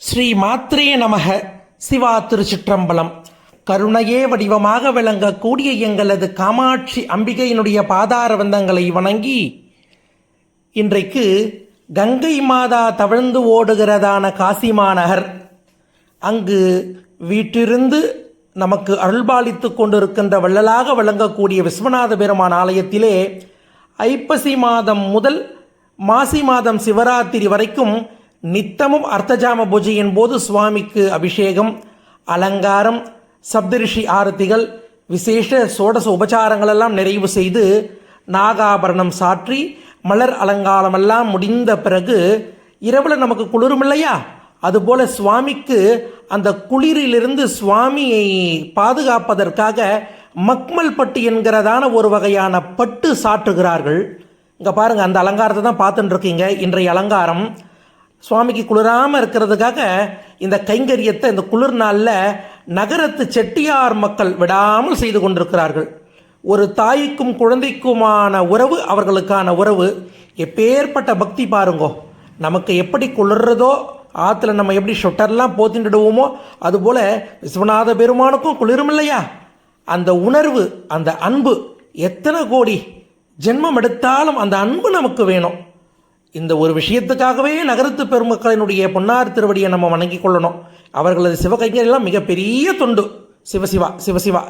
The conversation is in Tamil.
ஸ்ரீ மாத்ரே நமக. சிவா திருச்சிற்றம்பலம். கருணையே வடிவமாக விளங்கக்கூடிய எங்களது காமாட்சி அம்பிகையினுடைய பாதார வந்தங்களை வணங்கி இன்றைக்கு கங்கை மாதா தவழ்ந்து ஓடுகிறதான காசி மாநகர் அங்கு வீட்டிருந்து நமக்கு அருள்பாலித்து கொண்டிருக்கின்ற வள்ளலாக விளங்கக்கூடிய விஸ்வநாத பெருமான் ஆலயத்திலே ஐப்பசி மாதம் முதல் மாசி மாதம் சிவராத்திரி வரைக்கும் நித்தமும் அர்த்தஜாம பூஜையின் போது சுவாமிக்கு அபிஷேகம், அலங்காரம், சப்தரிஷி ஆரத்திகள், விசேஷ சோடச உபச்சாரங்கள் எல்லாம் நிறைவு செய்து நாகாபரணம் சாற்றி மலர் அலங்காரமெல்லாம் முடிந்த பிறகு இரவில் நமக்கு குளிரும் இல்லையா, அதுபோல் சுவாமிக்கு அந்த குளிரிலிருந்து சுவாமியை பாதுகாப்பதற்காக மக்மல் பட்டு என்கிறதான ஒரு வகையான பட்டு சாற்றுகிறார்கள். இங்கே பாருங்கள், அந்த அலங்காரத்தை தான் பார்த்துட்டு இருக்கீங்க. இன்றைய அலங்காரம் சுவாமிக்கு குளிராமல் இருக்கிறதுக்காக இந்த கைங்கரியத்தை இந்த குளிர் நாளில் நகரத்து செட்டியார் மக்கள் விடாமல் செய்து கொண்டிருக்கிறார்கள். ஒரு தாய்க்கும் குழந்தைக்குமான உறவு அவர்களுக்கான உறவு. எப்பேற்பட்ட பக்தி பாருங்கோ. நமக்கு எப்படி குளிர்றதோ, ஆற்றுல நம்ம எப்படி ஷொட்டர்லாம் போத்திடுவோமோ, அதுபோல் விஸ்வநாத பெருமானுக்கும் குளிரும் இல்லையா. அந்த உணர்வு, அந்த அன்பு, எத்தனை கோடி ஜென்மம் எடுத்தாலும் அந்த அன்பு நமக்கு வேணும். இந்த ஒரு விஷயத்துக்காகவே நகரத்து பெருமக்களினுடைய பொன்னார் திருவடியை நம்ம வணங்கி கொள்ளணும். அவர்களது சிவகைங்கரெல்லாம் மிகப்பெரிய தொண்டு. சிவசிவா சிவசிவா.